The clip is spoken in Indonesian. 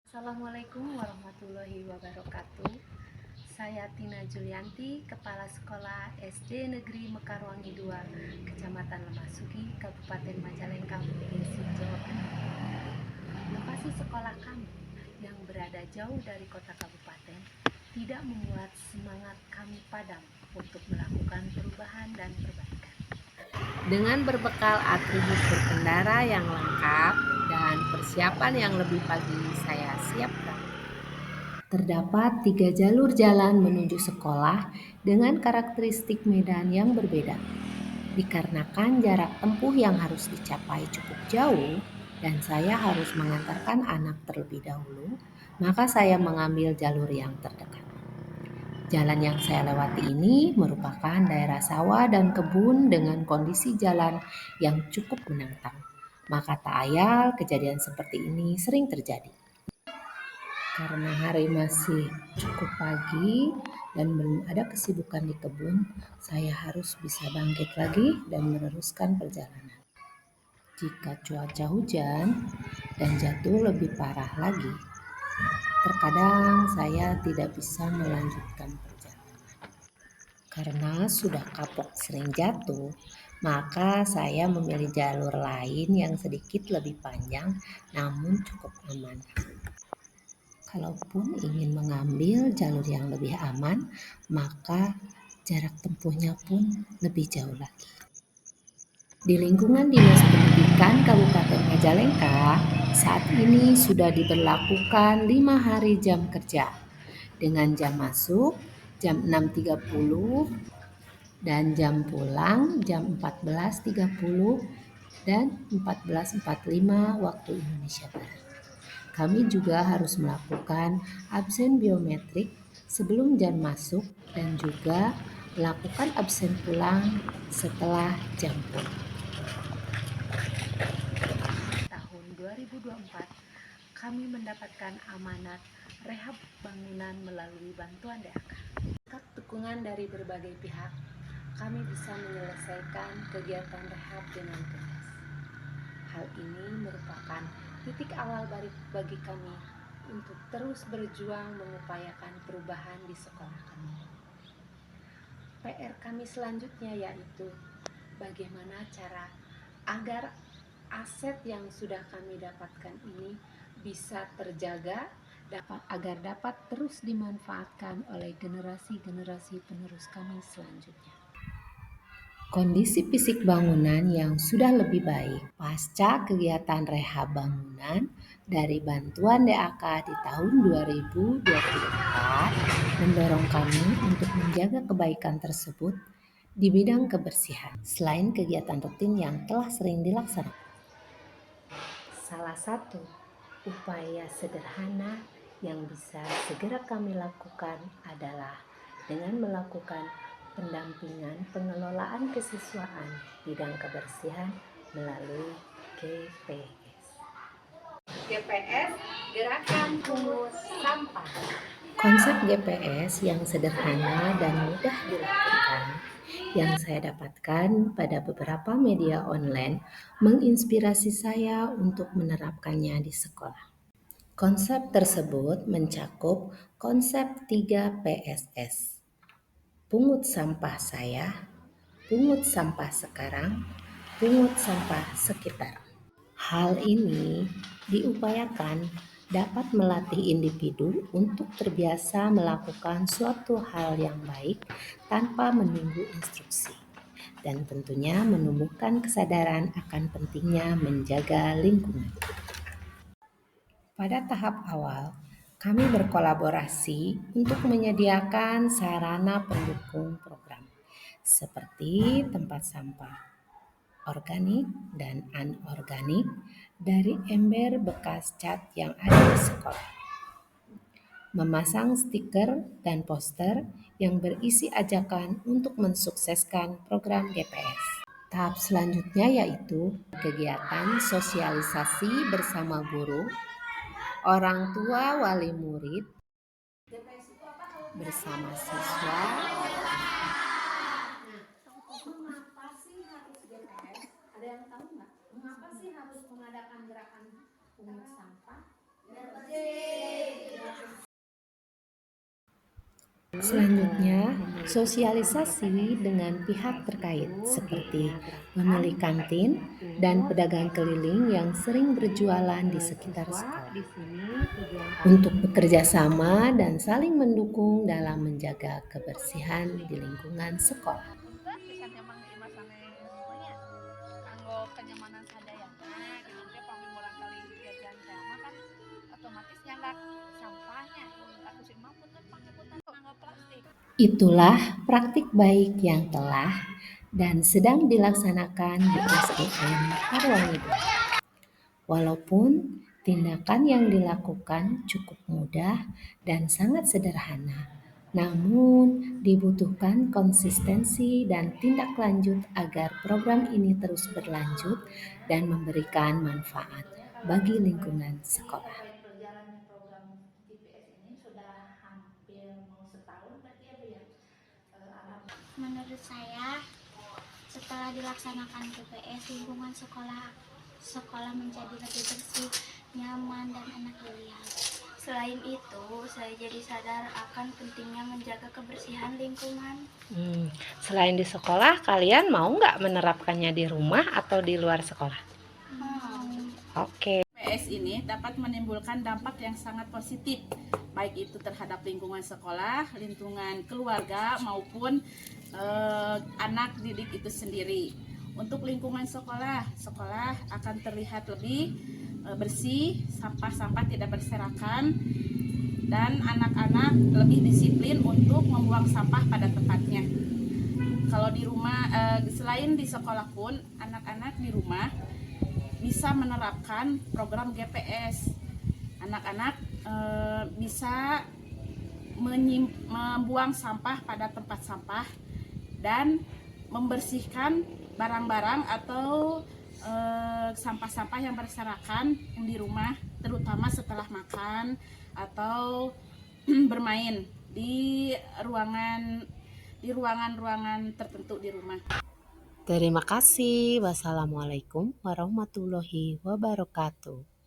Assalamualaikum warahmatullahi wabarakatuh. Saya Tina Julianti, Kepala Sekolah SD Negeri Mekarwangi 2, Kecamatan Lemasugi, Kabupaten Majalengka, Provinsi Jawa Tengah. Lokasi sekolah kami yang berada jauh dari kota kabupaten tidak membuat semangat kami padam untuk melakukan perubahan dan perbaikan. Dengan berbekal atribut berkendara yang lengkap dan persiapan yang lebih pagi saya siapkan. Terdapat 3 jalur jalan menuju sekolah dengan karakteristik medan yang berbeda. Dikarenakan jarak tempuh yang harus dicapai cukup jauh dan saya harus mengantarkan anak terlebih dahulu, maka saya mengambil jalur yang terdekat. Jalan yang saya lewati ini merupakan daerah sawah dan kebun dengan kondisi jalan yang cukup menantang. Maka tak ayal kejadian seperti ini sering terjadi. Karena hari masih cukup pagi dan belum ada kesibukan di kebun, saya harus bisa bangkit lagi dan meneruskan perjalanan. Jika cuaca hujan dan jatuh lebih parah lagi, terkadang saya tidak bisa melanjutkan perjalanan. Karena sudah kapok sering jatuh, maka saya memilih jalur lain yang sedikit lebih panjang namun cukup aman. Kalaupun ingin mengambil jalur yang lebih aman, maka jarak tempuhnya pun lebih jauh lagi. Di lingkungan Dinas Pendidikan Kabupaten Majalengka, saat ini sudah diberlakukan 5 hari jam kerja dengan jam masuk jam 6.30 dan jam pulang jam 14.30 dan 14.45 waktu Indonesia Barat. Kami juga harus melakukan absen biometrik sebelum jam masuk dan juga melakukan absen pulang setelah jam pulang. Tahun 2024, kami mendapatkan amanat rehab bangunan melalui bantuan DAK. Berkat dukungan dari berbagai pihak, kami bisa menyelesaikan kegiatan rehab dengan tuntas. Hal ini merupakan titik awal bagi kami untuk terus berjuang mengupayakan perubahan di sekolah kami. PR kami selanjutnya yaitu bagaimana cara agar aset yang sudah kami dapatkan ini bisa terjaga agar dapat terus dimanfaatkan oleh generasi-generasi penerus kami selanjutnya. Kondisi fisik bangunan yang sudah lebih baik pasca kegiatan rehab bangunan dari bantuan DAK di tahun 2024 mendorong kami untuk menjaga kebaikan tersebut di bidang kebersihan selain kegiatan rutin yang telah sering dilaksanakan. Salah satu upaya sederhana yang bisa segera kami lakukan adalah dengan melakukan pendampingan pengelolaan kesiswaan bidang kebersihan melalui GPS. GPS, Gerakan Pungut Sampah. Konsep GPS yang sederhana dan mudah dilakukan yang saya dapatkan pada beberapa media online menginspirasi saya untuk menerapkannya di sekolah. Konsep tersebut mencakup konsep 3 PSS. Pungut sampah saya, pungut sampah sekarang, pungut sampah sekitar. Hal ini diupayakan dapat melatih individu untuk terbiasa melakukan suatu hal yang baik tanpa menunggu instruksi, dan tentunya menumbuhkan kesadaran akan pentingnya menjaga lingkungan. Pada tahap awal, kami berkolaborasi untuk menyediakan sarana pendukung program, seperti tempat sampah organik dan anorganik dari ember bekas cat yang ada di sekolah. Memasang stiker dan poster yang berisi ajakan untuk mensukseskan program GPS. Tahap selanjutnya yaitu kegiatan sosialisasi bersama guru, orang tua, wali murid, bersama siswa. Mengapa sih harus GPS? Ada yang tahu nggak? Mengapa sih harus mengadakan gerakan pungut sampah? Selanjutnya, sosialisasi dengan pihak terkait seperti pemilik kantin dan pedagang keliling yang sering berjualan di sekitar sekolah untuk bekerja sama dan saling mendukung dalam menjaga kebersihan di lingkungan sekolah. Pisan emang imasanna semuanya kanggo kenyamanan sadayana gitu teh pami murangkali jajan teh mah kan otomatis nyandak sampahnya aku sih mah punten pangapunten nganggo plastik. Itulah praktik baik yang telah dan sedang dilaksanakan di SDN Karwangi II. Walaupun tindakan yang dilakukan cukup mudah dan sangat sederhana, namun dibutuhkan konsistensi dan tindak lanjut agar program ini terus berlanjut dan memberikan manfaat bagi lingkungan sekolah. Proyek berjalan program GPS ini sudah hampir mau setahun berarti ya Bu ya. Menurut saya, setelah dilaksanakan TPS, lingkungan sekolah menjadi lebih bersih, nyaman, dan enak dilihat. Selain itu, saya jadi sadar akan pentingnya menjaga kebersihan lingkungan. Selain di sekolah, kalian mau nggak menerapkannya di rumah atau di luar sekolah? Oke. PS ini dapat menimbulkan dampak yang sangat positif, baik itu terhadap lingkungan sekolah, lingkungan keluarga, maupun anak didik itu sendiri. Untuk lingkungan sekolah akan terlihat lebih bersih, sampah-sampah tidak berserakan, dan anak-anak lebih disiplin untuk membuang sampah pada tempatnya. Kalau di rumah, selain di sekolah pun, anak-anak di rumah bisa menerapkan program GPS. Anak-anak bisa membuang sampah pada tempat sampah dan membersihkan barang-barang atau sampah-sampah yang berserakan yang di rumah, terutama setelah makan atau bermain di ruangan-ruangan tertentu di rumah. Terima kasih. Wassalamualaikum warahmatullahi wabarakatuh.